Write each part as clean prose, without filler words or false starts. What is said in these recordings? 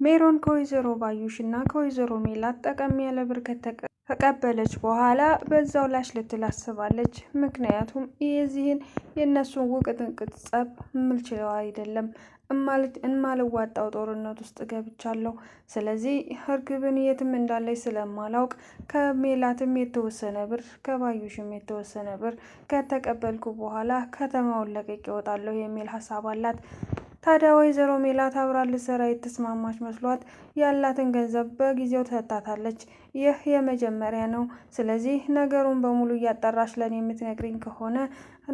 ሜሮን ከወይዘሮ ባዩሽ እና ከወይዘሮ ሜላት ጠቀም ያለ ብር ተቀበለች በኋላ በዛው ላሽ ልትል አስባለች። ምክንያቱም የዚህን የእነሱን ውቅጥንቅጥ ጸብ ምልችለው አይደለም እማልዋጣው ጦርነት ውስጥ ገብቻለሁ። ስለዚህ እርግብን የትም እንዳለች ስለማላውቅ ከሜላትም የተወሰነ ብር ከባዩሽም የተወሰነ ብር ከተቀበልኩ በኋላ ከተማውን ለቅቄ እወጣለሁ የሚል ሀሳብ አላት። ታዲያ ወይዘሮ ሜላት አብራ ልትሰራ የተስማማች መስሏት ያላትን ገንዘብ በጊዜው ተሰጥታታለች። ይህ የመጀመሪያ ነው። ስለዚህ ነገሩን በሙሉ እያጣራሽ ለኔ የምትነግሪኝ ከሆነ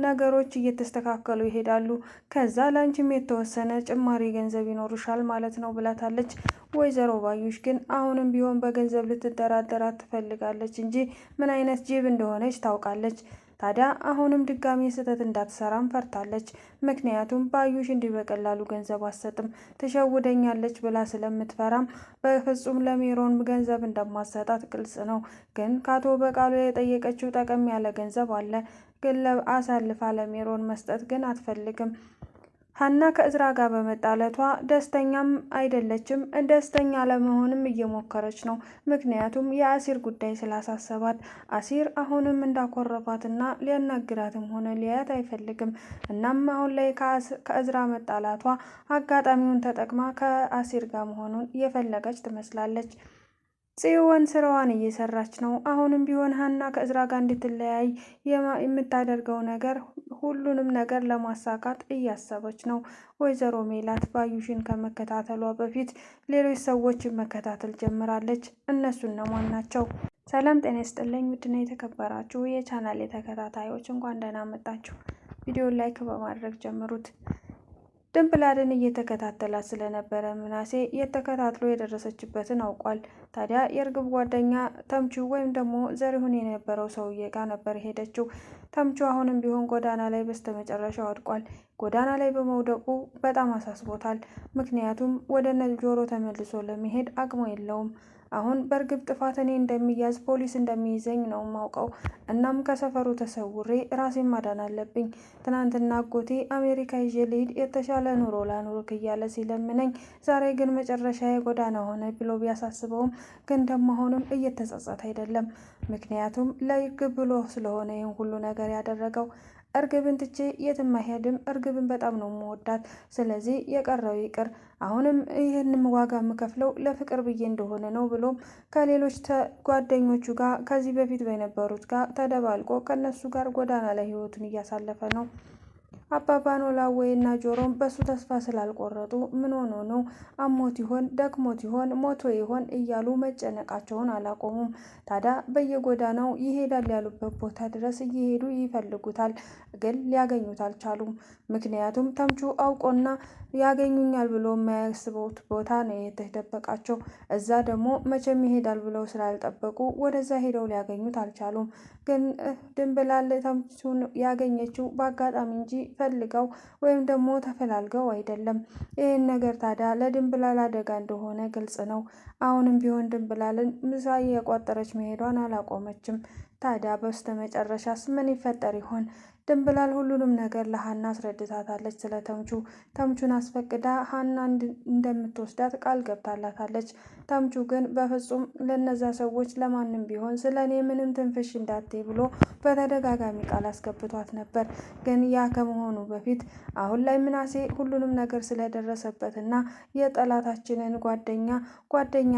ነገሮች እየተስተካከሉ ይሄዳሉ። ከዛ ላንቺም የተወሰነ ጭማሪ ገንዘብ ይኖርሻል ማለት ነው ብላታለች። ወይዘሮ ባዩሽ ግን አሁንም ቢሆን በገንዘብ ልትደራደራት ትፈልጋለች እንጂ ምን አይነት ጅብ እንደሆነች ታውቃለች። ታዲያ አሁንም ድጋሚ ስህተት እንዳትሰራም ፈርታለች። ምክንያቱም ባዩሽ እንዲህ በቀላሉ ገንዘብ አትሰጥም ትሸውደኛለች ብላ ስለምትፈራም በፍጹም ለሜሮን ገንዘብ እንደማትሰጣት ግልጽ ነው። ግን ከአቶ በቃሉ የጠየቀችው ጠቀም ያለ ገንዘብ አለ። ግን አሳልፋ ለሜሮን መስጠት ግን አትፈልግም። ሀና ከእዝራ ጋር በመጣለቷ ደስተኛም አይደለችም። ደስተኛ ለመሆንም እየሞከረች ነው። ምክንያቱም የአሲር ጉዳይ ስላሳሰባት አሲር አሁንም እንዳኮረፋትና ሊያናግራትም ሆነ ሊያያት አይፈልግም። እናም አሁን ላይ ከእዝራ መጣላቷ አጋጣሚውን ተጠቅማ ከአሲር ጋር መሆኑን እየፈለገች ትመስላለች። ጽዮን ስራዋን እየሰራች ነው። አሁንም ቢሆን ሀና ከእዝራ ጋር እንድትለያይ የምታደርገው ነገር ሁሉንም ነገር ለማሳካት እያሰበች ነው። ወይዘሮ ሜላት ባዩሽን ከመከታተሏ በፊት ሌሎች ሰዎችን መከታተል ጀምራለች። እነሱ እነማን ናቸው? ሰላም ጤና ይስጥልኝ ውድና የተከበራችሁ የቻናል ተከታታዮች እንኳን ደህና መጣችሁ። ቪዲዮን ላይክ በማድረግ ጀምሩት። ድንብላልን እየተከታተላት ስለነበረ ምናሴ የተከታትሎ የደረሰችበትን አውቋል። ታዲያ የእርግብ ጓደኛ ተምቹ ወይም ደግሞ ዘሪሁን የነበረው ሰውዬ ጋር ነበር ሄደችው። ተምቹ አሁንም ቢሆን ጎዳና ላይ በስተመጨረሻ ወድቋል። ጎዳና ላይ በመውደቁ በጣም አሳስቦታል። ምክንያቱም ወደ እነ ጆሮ ተመልሶ ለመሄድ አቅሙ የለውም። አሁን በእርግብ ጥፋት እኔ እንደሚያዝ ፖሊስ እንደሚይዘኝ ነው ማውቀው። እናም ከሰፈሩ ተሰውሬ ራሴን ማዳን አለብኝ። ትናንትና አጎቴ አሜሪካ ይዤ ልሂድ የተሻለ ኑሮ ላኑርክ እያለ ሲለምነኝ፣ ዛሬ ግን መጨረሻ የጎዳና ሆነ ብሎ ቢያሳስበውም ግን ደግሞ አሁንም እየተጸጸተ አይደለም። ምክንያቱም ለእርግብ ብሎ ስለሆነ ይህን ሁሉ ነገር ያደረገው። እርግብን ትቼ የትም አይሄድም። እርግብን በጣም ነው የምወዳት። ስለዚህ የቀረው ይቅር። አሁንም ይህንም ዋጋ የምከፍለው ለፍቅር ብዬ እንደሆነ ነው ብሎም ከሌሎች ጓደኞቹ ጋር ከዚህ በፊት በነበሩት ጋር ተደባልቆ ከነሱ ጋር ጎዳና ላይ ህይወቱን እያሳለፈ ነው። አባባ ኖላዊ እና ጆሮም በሱ ተስፋ ስላልቆረጡ ምን ሆኖ ነው አሞት ይሆን ደክሞት ይሆን ሞቶ ይሆን እያሉ መጨነቃቸውን አላቆሙም። ታዲያ በየጎዳናው ይሄዳል ያሉበት ቦታ ድረስ እየሄዱ ይፈልጉታል፣ ግን ሊያገኙት አልቻሉም። ምክንያቱም ተምቹ አውቆና ያገኙኛል ብሎ የማያስበውት ቦታ ነው የተደበቃቸው። እዛ ደግሞ መቼም ይሄዳል ብለው ስላልጠበቁ ወደዛ ሄደው ሊያገኙት አልቻሉም። ግን ድንብላል ተምቹን ያገኘችው በአጋጣሚ እንጂ ፈልገው ወይም ደግሞ ተፈላልገው አይደለም። ይህን ነገር ታዲያ ለድንብላል አደጋ እንደሆነ ግልጽ ነው። አሁንም ቢሆን ድንብላልን ምሳ የቋጠረች መሄዷን አላቆመችም። ታዲያ በስተ መጨረሻስ ምን ይፈጠር ይሆን? ድንብላል ሁሉንም ነገር ለሀና አስረድታታለች። ስለ ተምቹን አስፈቅዳ ሀና እንደምትወስዳት ቃል ገብታላታለች። ተምቹ ግን በፍጹም ለነዛ ሰዎች ለማንም ቢሆን ስለ እኔ ምንም ትንፍሽ እንዳትይ ብሎ በተደጋጋሚ ቃል አስገብቷት ነበር። ግን ያ ከመሆኑ በፊት አሁን ላይ ምናሴ ሁሉንም ነገር ስለደረሰበትና የጠላታችንን ጓደኛ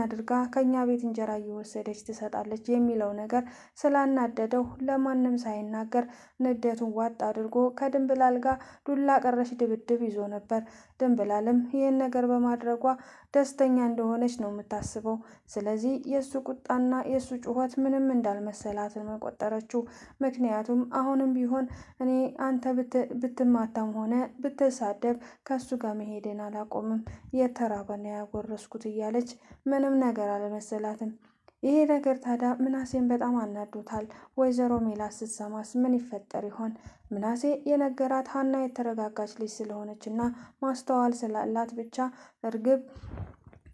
አድርጋ ከኛ ቤት እንጀራ እየወሰደች ትሰጣለች የሚለው ነገር ስላናደደው ለማንም ሳይናገር ንዴቱን ዋጥ አድርጎ ከድንብላል ጋር ዱላ ቀረሽ ድብድብ ይዞ ነበር። ድንብላልም ይህን ነገር በማድረጓ ደስተኛ እንደሆነች ነው የምታስበው። ስለዚህ የእሱ ቁጣና የእሱ ጩኸት ምንም እንዳልመሰላት መቆጠረችው። ምክንያቱም አሁንም ቢሆን እኔ አንተ ብትማታም ሆነ ብትሳደብ ከእሱ ጋር መሄድን አላቆምም፣ የተራበና ያጎረስኩት እያለች ምንም ነገር አልመሰላትም። ይሄ ነገር ታዲያ ምናሴን በጣም አናዶታል። ወይዘሮ ሜላት ስትሰማስ ምን ይፈጠር ይሆን? ምናሴ የነገራት ሀና የተረጋጋች ልጅ ስለሆነች እና ማስተዋል ስላላት ብቻ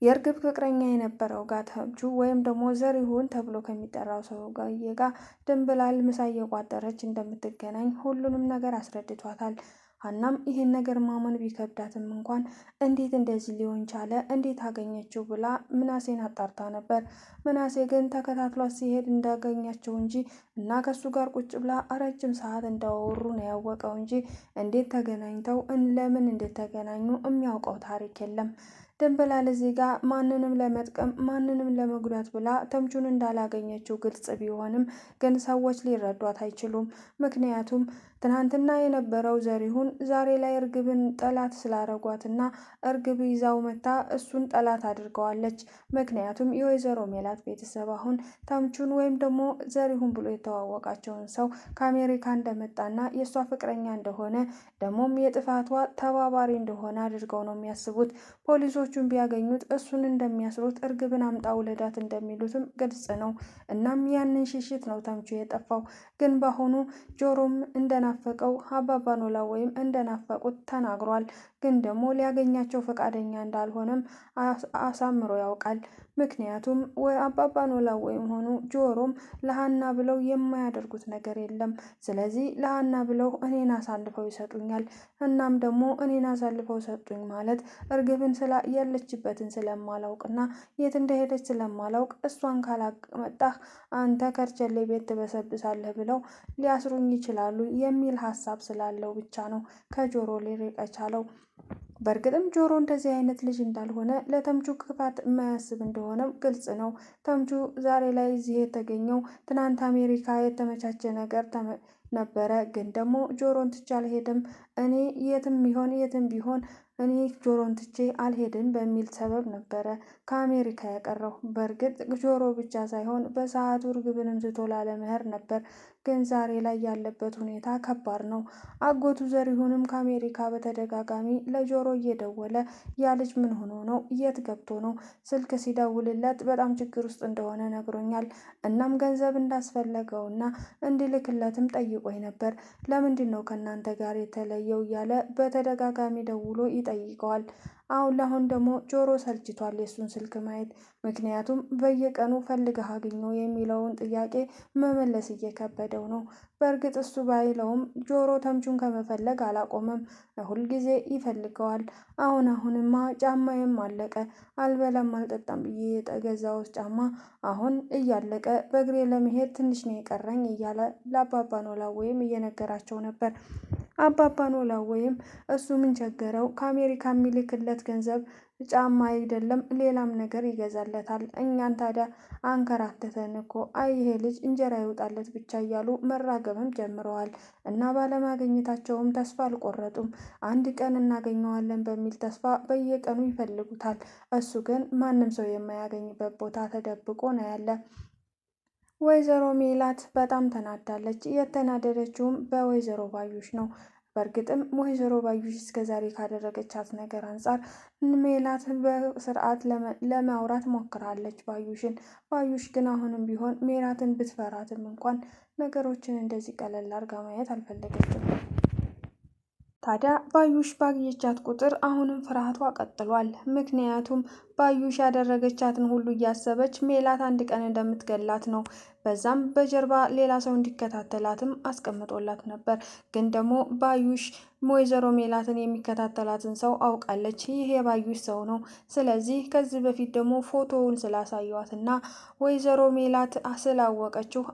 የእርግብ ፍቅረኛ የነበረው ጋር ተምቹ ወይም ደግሞ ዘሪሁን ተብሎ ከሚጠራው ሰው ጋር ድንብላል ምሳ እየቋጠረች እንደምትገናኝ ሁሉንም ነገር አስረድቷታል። ሀናም ይህን ነገር ማመን ቢከብዳትም እንኳን እንዴት እንደዚህ ሊሆን ቻለ፣ እንዴት አገኘችው ብላ ምናሴን አጣርታ ነበር። ምናሴ ግን ተከታትሏት ሲሄድ እንዳገኛቸው እንጂ እና ከሱ ጋር ቁጭ ብላ ረጅም ሰዓት እንዳወሩ ነው ያወቀው እንጂ እንዴት ተገናኝተው ለምን እንደተገናኙ የሚያውቀው ታሪክ የለም። ድንብላል እዚህ ጋር ማንንም ለመጥቀም ማንንም ለመጉዳት ብላ ተምቹን እንዳላገኘችው ግልጽ ቢሆንም ግን ሰዎች ሊረዷት አይችሉም። ምክንያቱም ትናንትና የነበረው ዘሪሁን ዛሬ ላይ እርግብን ጠላት ስላረጓትና እርግብ ይዛው መታ እሱን ጠላት አድርገዋለች። ምክንያቱም የወይዘሮ ሜላት ቤተሰብ አሁን ተምቹን ወይም ደግሞ ዘሪሁን ብሎ የተዋወቃቸውን ሰው ከአሜሪካ እንደመጣና የእሷ ፍቅረኛ እንደሆነ ደግሞም የጥፋቷ ተባባሪ እንደሆነ አድርገው ነው የሚያስቡት። ፖሊሶቹን ቢያገኙት እሱን እንደሚያስሩት፣ እርግብን አምጣ ውለዳት እንደሚሉትም ግልጽ ነው። እናም ያንን ሽሽት ነው ተምቹ የጠፋው። ግን በአሁኑ ጆሮም እንደናፈቀው አባባ ኖላዊ ወይም እንደናፈቁት ተናግሯል። ግን ደግሞ ሊያገኛቸው ፈቃደኛ እንዳልሆነም አሳምሮ ያውቃል። ምክንያቱም አባባ ኖላዊ ወይም ሆኑ ጆሮም ለሀና ብለው የማያደርጉት ነገር የለም። ስለዚህ ለሀና ብለው እኔን አሳልፈው ይሰጡኛል። እናም ደግሞ እኔን አሳልፈው ሰጡኝ ማለት እርግብን ያለችበትን ስለማላውቅና የት እንደሄደች ስለማላውቅ እሷን ካላመጣህ አንተ ከርቸሌ ቤት ትበሰብሳለህ ብለው ሊያስሩኝ ይችላሉ የሚል ሀሳብ ስላለው ብቻ ነው ከጆሮ ሊርቅ የቻለው። በእርግጥም ጆሮ እንደዚህ አይነት ልጅ እንዳልሆነ ለተምቹ ክፋት የማያስብ እንደሆነም ግልጽ ነው። ተምቹ ዛሬ ላይ እዚህ የተገኘው ትናንት አሜሪካ የተመቻቸ ነገር ነበረ። ግን ደግሞ ጆሮን ትቼ አልሄድም፣ እኔ የትም ቢሆን እኔ ጆሮን ትቼ አልሄድም በሚል ሰበብ ነበረ ከአሜሪካ ያቀረው። በእርግጥ ጆሮ ብቻ ሳይሆን በሰዓቱ እርግብንም ዝቶ ላለመሄድ ነበር። ግን ዛሬ ላይ ያለበት ሁኔታ ከባድ ነው። አጎቱ ዘሪሁንም ከአሜሪካ በተደጋጋሚ ለጆሮ እየደወለ ያ ልጅ ምን ሆኖ ነው? የት ገብቶ ነው? ስልክ ሲደውልለት በጣም ችግር ውስጥ እንደሆነ ነግሮኛል። እናም ገንዘብ እንዳስፈለገውና እንዲልክለትም ጠይቆኝ ነበር። ለምንድን ነው ከእናንተ ጋር የተለየው እያለ በተደጋጋሚ ደውሎ ይጠይቀዋል። አሁን ለአሁን ደግሞ ጆሮ ሰልችቷል የእሱን ስልክ ማየት። ምክንያቱም በየቀኑ ፈልገህ አግኘው የሚለውን ጥያቄ መመለስ እየከበደው ነው። በእርግጥ እሱ ባይለውም ጆሮ ተምቹን ከመፈለግ አላቆመም። ሁልጊዜ ይፈልገዋል። አሁንማ ጫማዬም አለቀ፣ አልበላም አልጠጣም ብዬ የገዛሁት ጫማ አሁን እያለቀ በእግሬ ለመሄድ ትንሽ ነው የቀረኝ እያለ ለአባባ ኖላዊ ወይም እየነገራቸው ነበር። አባባ ኖላዊ ወይም እሱ ምን ቸገረው? ከአሜሪካ የሚልክለት ገንዘብ ጫማ አይደለም ሌላም ነገር ይገዛለታል። እኛን ታዲያ አንከራተተን እኮ። አይ ይሄ ልጅ እንጀራ ይውጣለት ብቻ እያሉ መራገምም ጀምረዋል። እና ባለማግኘታቸውም ተስፋ አልቆረጡም። አንድ ቀን እናገኘዋለን በሚል ተስፋ በየቀኑ ይፈልጉታል። እሱ ግን ማንም ሰው የማያገኝበት ቦታ ተደብቆ ነው ያለ። ወይዘሮ ሜላት በጣም ተናዳለች። የተናደደችውም በወይዘሮ ባዩሽ ነው። በእርግጥም ወይዘሮ ባዩሽ እስከዛሬ ካደረገቻት ነገር አንጻር ሜላት በስርዓት ለማውራት ሞክራለች ባዩሽን። ባዩሽ ግን አሁንም ቢሆን ሜላትን ብትፈራትም እንኳን ነገሮችን እንደዚህ ቀለል አድርጋ ማየት አልፈለገችም። ታዲያ ባዩሽ ባገኘቻት ቁጥር አሁንም ፍርሃቷ ቀጥሏል። ምክንያቱም ባዩሽ ያደረገቻትን ሁሉ እያሰበች ሜላት አንድ ቀን እንደምትገላት ነው። በዛም በጀርባ ሌላ ሰው እንዲከታተላትም አስቀምጦላት ነበር። ግን ደግሞ ባዩሽ ወይዘሮ ሜላትን የሚከታተላትን ሰው አውቃለች። ይህ የባዩሽ ሰው ነው። ስለዚህ ከዚህ በፊት ደግሞ ፎቶውን ስላሳየዋትና ወይዘሮ ሜላት ስላወቀችው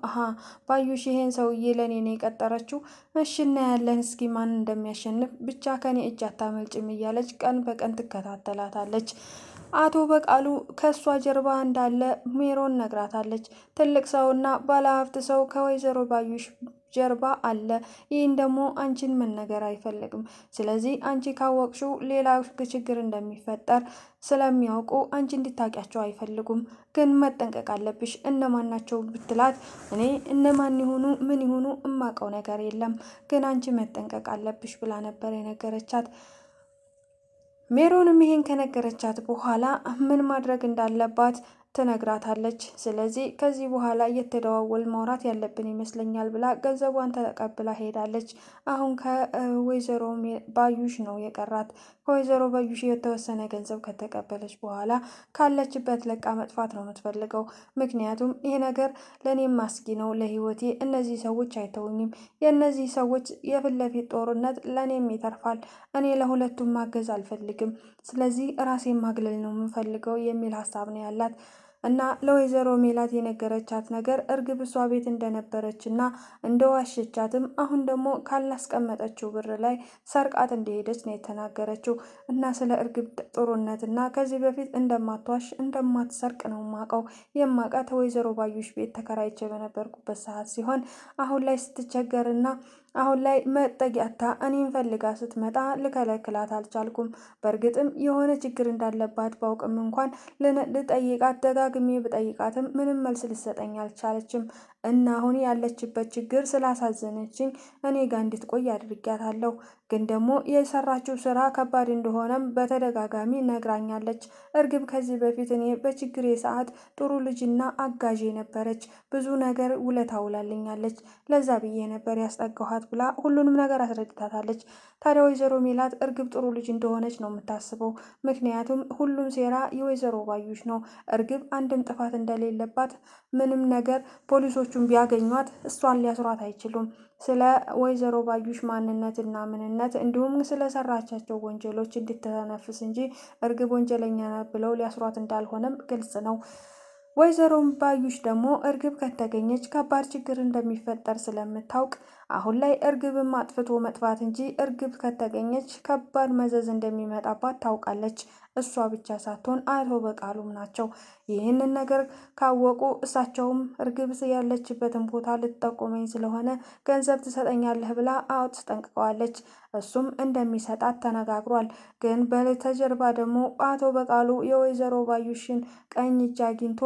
ባዩሽ ይሄን ሰውዬ ለእኔ ነው የቀጠረችው፣ እሺ እናያለን እስኪ ማን እንደሚያሸንፍ፣ ብቻ ከኔ እጅ አታመልጭም እያለች ቀን በቀን ትከታተላታለች። አቶ በቃሉ ከእሷ ጀርባ እንዳለ ሜሮን ነግራታለች። ትልቅ ሰውና ባለሀብት ሰው ከወይዘሮ ባዩሽ ጀርባ አለ። ይህን ደግሞ አንቺን መነገር አይፈልግም። ስለዚህ አንቺ ካወቅሽው ሌላ ችግር እንደሚፈጠር ስለሚያውቁ አንቺ እንድታውቂያቸው አይፈልጉም። ግን መጠንቀቅ አለብሽ። እነማን ናቸው ብትላት፣ እኔ እነማን ይሆኑ ምን ይሆኑ እማውቀው ነገር የለም፣ ግን አንቺ መጠንቀቅ አለብሽ ብላ ነበር የነገረቻት። ሜሮንም ይሄን ከነገረቻት በኋላ ምን ማድረግ እንዳለባት ትነግራታለች። ስለዚህ ከዚህ በኋላ እየተደዋወል ማውራት ያለብን ይመስለኛል ብላ ገንዘቧን ተቀብላ ሄዳለች። አሁን ከወይዘሮ ባዩሽ ነው የቀራት። ከወይዘሮ ባዩሽ የተወሰነ ገንዘብ ከተቀበለች በኋላ ካለችበት ለቃ መጥፋት ነው የምትፈልገው። ምክንያቱም ይሄ ነገር ለእኔም አስጊ ነው ለህይወቴ። እነዚህ ሰዎች አይተውኝም። የእነዚህ ሰዎች የፊት ለፊት ጦርነት ለእኔም ይተርፋል። እኔ ለሁለቱም ማገዝ አልፈልግም። ስለዚህ ራሴን ማግለል ነው የምፈልገው የሚል ሀሳብ ነው ያላት። እና ለወይዘሮ ሜላት የነገረቻት ነገር እርግብ እሷ ቤት እንደነበረች እና እንደዋሸቻትም አሁን ደግሞ ካላስቀመጠችው ብር ላይ ሰርቃት እንደሄደች ነው የተናገረችው። እና ስለ እርግብ ጥሩነት እና ከዚህ በፊት እንደማትዋሽ እንደማትሰርቅ ነው ማቀው። የማቃት ወይዘሮ ባዩሽ ቤት ተከራይቼ በነበርኩበት ሰዓት ሲሆን አሁን ላይ ስትቸገርና አሁን ላይ መጠጊያታ እኔን ፈልጋ ስትመጣ ልከለክላት አልቻልኩም። በእርግጥም የሆነ ችግር እንዳለባት ባውቅም እንኳን ልጠይቃት ደጋግሜ ብጠይቃትም ምንም መልስ ልሰጠኝ አልቻለችም። እና አሁን ያለችበት ችግር ስላሳዘነችኝ እኔ ጋር እንድትቆይ አድርጊያታለሁ። ግን ደግሞ የሰራችው ስራ ከባድ እንደሆነም በተደጋጋሚ ነግራኛለች። እርግብ ከዚህ በፊት እኔ በችግሬ ሰዓት ጥሩ ልጅና አጋዥ ነበረች። ብዙ ነገር ውለታ ውላልኛለች። ለዛ ብዬ ነበር ያስጠጋኋት ብላ ሁሉንም ነገር አስረድታታለች። ታዲያ ወይዘሮ ሜላት እርግብ ጥሩ ልጅ እንደሆነች ነው የምታስበው። ምክንያቱም ሁሉም ሴራ የወይዘሮ ባዩሽ ነው። እርግብ አንድም ጥፋት እንደሌለባት ምንም ነገር ፖሊሶቹን ቢያገኟት እሷን ሊያስሯት አይችሉም። ስለ ወይዘሮ ባዩሽ ማንነትና ምንነት እንዲሁም ስለሰራቻቸው ወንጀሎች እንድትተነፍስ እንጂ እርግብ ወንጀለኛ ናት ብለው ሊያስሯት እንዳልሆነም ግልጽ ነው። ወይዘሮ ባዩሽ ደግሞ እርግብ ከተገኘች ከባድ ችግር እንደሚፈጠር ስለምታውቅ አሁን ላይ እርግብን አጥፍቶ መጥፋት እንጂ እርግብ ከተገኘች ከባድ መዘዝ እንደሚመጣባት ታውቃለች። እሷ ብቻ ሳትሆን አቶ በቃሉም ናቸው። ይህንን ነገር ካወቁ እሳቸውም እርግብ ያለችበትን ቦታ ልትጠቁመኝ ስለሆነ ገንዘብ ትሰጠኛለህ ብላ አስጠንቅቀዋለች። እሱም እንደሚሰጣት ተነጋግሯል። ግን በተጀርባ ደግሞ አቶ በቃሉ የወይዘሮ ባዩሽን ቀኝ እጅ አግኝቶ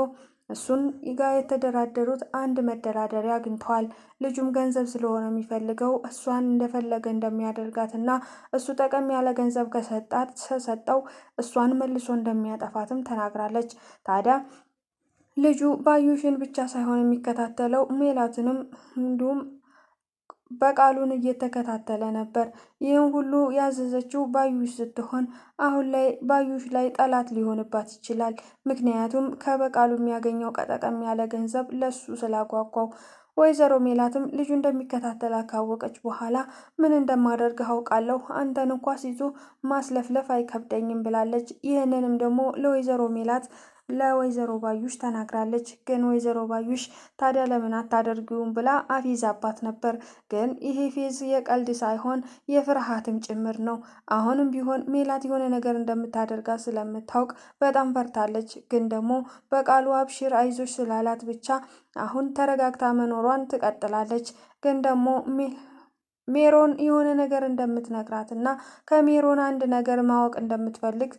እሱን ጋር የተደራደሩት አንድ መደራደሪያ አግኝተዋል። ልጁም ገንዘብ ስለሆነ የሚፈልገው እሷን እንደፈለገ እንደሚያደርጋት እና እሱ ጠቀም ያለ ገንዘብ ከሰጠው እሷን መልሶ እንደሚያጠፋትም ተናግራለች። ታዲያ ልጁ ባዩሽን ብቻ ሳይሆን የሚከታተለው ሜላትንም እንዲሁም በቃሉን እየተከታተለ ነበር። ይህን ሁሉ ያዘዘችው ባዩሽ ስትሆን አሁን ላይ ባዩሽ ላይ ጠላት ሊሆንባት ይችላል። ምክንያቱም ከበቃሉ የሚያገኘው ቀጠቀም ያለ ገንዘብ ለሱ ስላጓጓው። ወይዘሮ ሜላትም ልጁ እንደሚከታተል ካወቀች በኋላ ምን እንደማደርግ አውቃለሁ፣ አንተን እንኳስ ይዞ ማስለፍለፍ አይከብደኝም ብላለች። ይህንንም ደግሞ ለወይዘሮ ሜላት ለወይዘሮ ባዩሽ ተናግራለች። ግን ወይዘሮ ባዩሽ ታዲያ ለምን አታደርጊውም ብላ አፊዛባት ነበር። ግን ይሄ ፌዝ የቀልድ ሳይሆን የፍርሃትም ጭምር ነው። አሁንም ቢሆን ሜላት የሆነ ነገር እንደምታደርጋት ስለምታውቅ በጣም ፈርታለች። ግን ደግሞ በቃሉ አብሽር አይዞች ስላላት ብቻ አሁን ተረጋግታ መኖሯን ትቀጥላለች። ግን ደግሞ ሜሮን የሆነ ነገር እንደምትነግራት እና ከሜሮን አንድ ነገር ማወቅ እንደምትፈልግ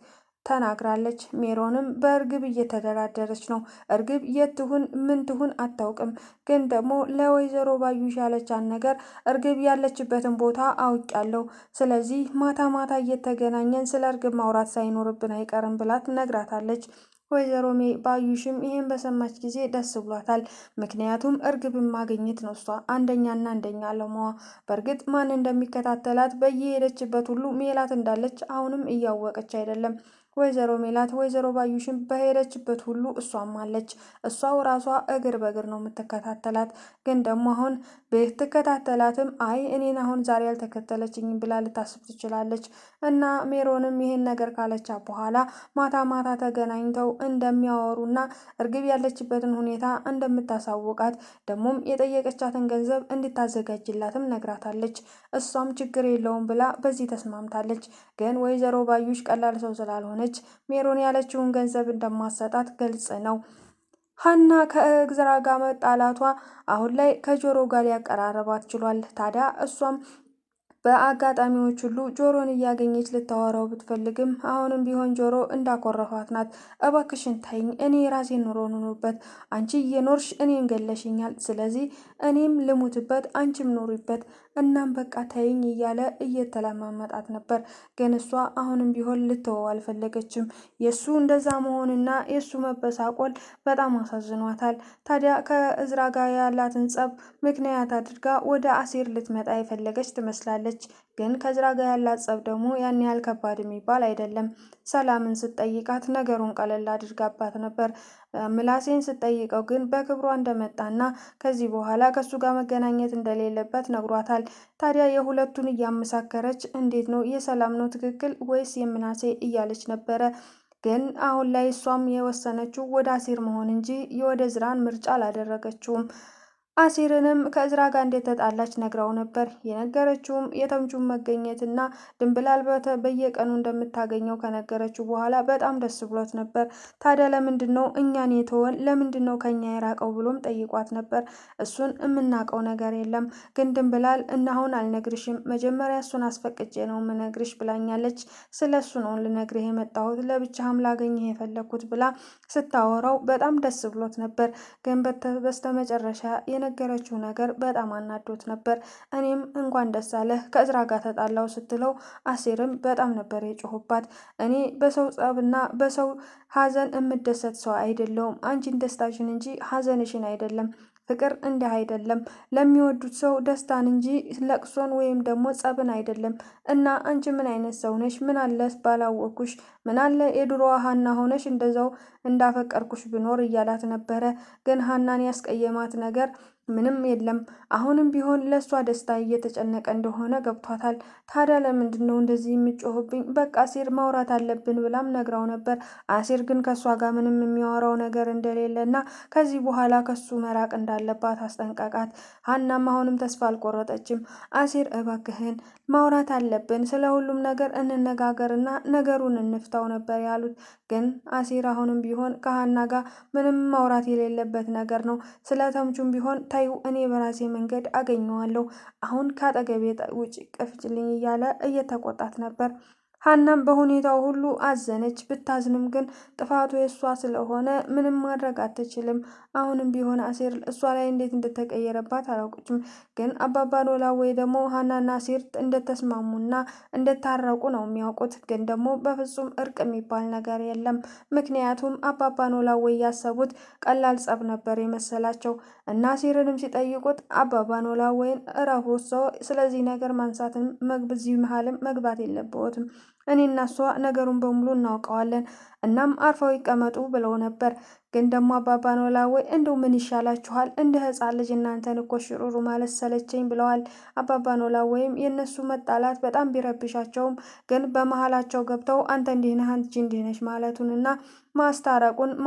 ተናግራለች። ሜሮንም በእርግብ እየተደራደረች ነው። እርግብ የት ትሁን ምን ትሁን አታውቅም። ግን ደግሞ ለወይዘሮ ባዩሽ ያለቻን ነገር እርግብ ያለችበትን ቦታ አውቃለሁ። ስለዚህ ማታ ማታ እየተገናኘን ስለ እርግብ ማውራት ሳይኖርብን አይቀርም ብላ ትነግራታለች። ወይዘሮ ባዩሽም ይሄን በሰማች ጊዜ ደስ ብሏታል። ምክንያቱም እርግብን ማግኘት ነው እሷ አንደኛና አንደኛ አለማዋ። በእርግጥ ማን እንደሚከታተላት በየሄደችበት ሁሉ ሜላት እንዳለች አሁንም እያወቀች አይደለም። ወይዘሮ ሜላት ወይዘሮ ባዩሽን በሄደችበት ሁሉ እሷም አለች። እሷው ራሷ እግር በእግር ነው የምትከታተላት። ግን ደግሞ አሁን ብትከታተላትም አይ እኔን አሁን ዛሬ ያልተከተለችኝም ብላ ልታስብ ትችላለች። እና ሜሮንም ይሄን ነገር ካለቻት በኋላ ማታ ማታ ተገናኝተው እንደሚያወሩና እርግብ ያለችበትን ሁኔታ እንደምታሳውቃት ደግሞም የጠየቀቻትን ገንዘብ እንድታዘጋጅላትም ነግራታለች። እሷም ችግር የለውም ብላ በዚህ ተስማምታለች። ግን ወይዘሮ ባዩሽ ቀላል ሰው ስላልሆነች ሜሮን ያለችውን ገንዘብ እንደማሰጣት ግልጽ ነው። ሀና ከእግዝራ ጋር መጣላቷ አሁን ላይ ከጆሮ ጋር ሊያቀራረባት ችሏል። ታዲያ እሷም በአጋጣሚዎች ሁሉ ጆሮን እያገኘች ልታወራው ብትፈልግም አሁንም ቢሆን ጆሮ እንዳኮረፋት ናት። እባክሽን ታይኝ፣ እኔ የራሴን ኑሮ ኑሮበት፣ አንቺ እየኖርሽ እኔን ገለሽኛል። ስለዚህ እኔም ልሙትበት፣ አንቺም ኑሪበት፣ እናም በቃ ታይኝ እያለ እየተለማመጣት ነበር። ግን እሷ አሁንም ቢሆን ልትወው አልፈለገችም። የእሱ እንደዛ መሆንና የእሱ መበሳቆል በጣም አሳዝኗታል። ታዲያ ከእዝራ ጋር ያላትን ጸብ ምክንያት አድርጋ ወደ አሴር ልትመጣ የፈለገች ትመስላለች። ግን ከእዝራ ጋር ያላት ጸብ ደግሞ ያን ያህል ከባድ የሚባል አይደለም። ሰላምን ስትጠይቃት ነገሩን ቀለል አድርጋባት ነበር። ምላሴን ስትጠይቀው ግን በክብሯ እንደመጣና ከዚህ በኋላ ከሱ ጋር መገናኘት እንደሌለበት ነግሯታል። ታዲያ የሁለቱን እያመሳከረች እንዴት ነው የሰላም ነው ትክክል ወይስ የምናሴ እያለች ነበረ። ግን አሁን ላይ እሷም የወሰነችው ወደ አሴር መሆን እንጂ የወደ እዝራን ምርጫ አላደረገችውም። አሴርንም ከእዝራ ጋር እንደተጣላች ነግራው ነበር። የነገረችውም የተምቹን መገኘትና ድንብላል በየቀኑ እንደምታገኘው ከነገረችው በኋላ በጣም ደስ ብሎት ነበር። ታዲያ ለምንድን ነው እኛን የተወን? ለምንድን ነው ከኛ የራቀው ብሎም ጠይቋት ነበር። እሱን የምናውቀው ነገር የለም፣ ግን ድንብላል አሁን አልነግርሽም፣ መጀመሪያ እሱን አስፈቅጄ ነው የምነግርሽ ብላኛለች። ስለ እሱ ነው ልነግርህ የመጣሁት፣ ለብቻህም ላገኘህ የፈለግኩት ብላ ስታወራው በጣም ደስ ብሎት ነበር። ግን በስተመጨረሻ የነገረችው ነገር በጣም አናዶት ነበር። እኔም እንኳን ደስ አለህ ከእዝራ ጋር ተጣላው ስትለው አሴርም በጣም ነበር የጮሁባት። እኔ በሰው ጸብና በሰው ሀዘን የምደሰት ሰው አይደለውም። አንቺን ደስታሽን እንጂ ሀዘንሽን አይደለም። ፍቅር እንዲህ አይደለም። ለሚወዱት ሰው ደስታን እንጂ ለቅሶን ወይም ደግሞ ጸብን አይደለም። እና አንቺ ምን አይነት ሰው ነሽ? ምን አለ ባላወኩሽ፣ ምን አለ የድሮዋ ሀና ሆነሽ እንደዛው እንዳፈቀርኩሽ ብኖር እያላት ነበረ። ግን ሀናን ያስቀየማት ነገር ምንም የለም። አሁንም ቢሆን ለእሷ ደስታ እየተጨነቀ እንደሆነ ገብቷታል። ታዲያ ለምንድን ነው እንደዚህ የሚጮህብኝ? በቃ አሴር ማውራት አለብን ብላም ነግራው ነበር። አሴር ግን ከእሷ ጋር ምንም የሚያወራው ነገር እንደሌለና ከዚህ በኋላ ከሱ መራቅ እንዳለባት አስጠንቀቃት። ሀናም አሁንም ተስፋ አልቆረጠችም። አሴር እባክህን ማውራት አለብን፣ ስለ ሁሉም ነገር እንነጋገርና ነገሩን እንፍታው ነበር ያሉት። ግን አሴር አሁንም ቢሆን ከሀና ጋር ምንም ማውራት የሌለበት ነገር ነው። ስለ ተምቹም ቢሆን ታዩ እኔ በራሴ መንገድ አገኘዋለሁ፣ አሁን ከአጠገቤ ውጭ ቀፍጭልኝ እያለ እየተቆጣት ነበር። ሀናም በሁኔታው ሁሉ አዘነች። ብታዝንም ግን ጥፋቱ የእሷ ስለሆነ ምንም ማድረግ አትችልም። አሁንም ቢሆን አሴር እሷ ላይ እንዴት እንደተቀየረባት አላውቅችም። ግን አባባ ኖላዊ ደግሞ ሀናና አሴር እንደተስማሙና እንደታረቁ ነው የሚያውቁት። ግን ደግሞ በፍጹም እርቅ የሚባል ነገር የለም። ምክንያቱም አባባ ኖላዊ ያሰቡት ቀላል ጸብ ነበር የመሰላቸው እና አሴርንም ሲጠይቁት አባባ ኖላዊን እረፉ፣ ሰው ስለዚህ ነገር ማንሳትን በዚህ መሀልም መግባት የለብዎትም፣ እኔና እሷ ነገሩን በሙሉ እናውቀዋለን፣ እናም አርፈው ይቀመጡ ብለው ነበር። ግን ደግሞ አባባ ኖላዊ እንደው ምን ይሻላችኋል? እንደ ሕፃን ልጅ እናንተን እኮ ሽሩሩ ማለት ሰለቸኝ ብለዋል። አባባ ኖላዊም የእነሱ መጣላት በጣም ቢረብሻቸውም ግን በመሀላቸው ገብተው አንተ እንዲህ ነህ አንቺ እንዲህ ነሽ ማለቱንና ማስታረቁን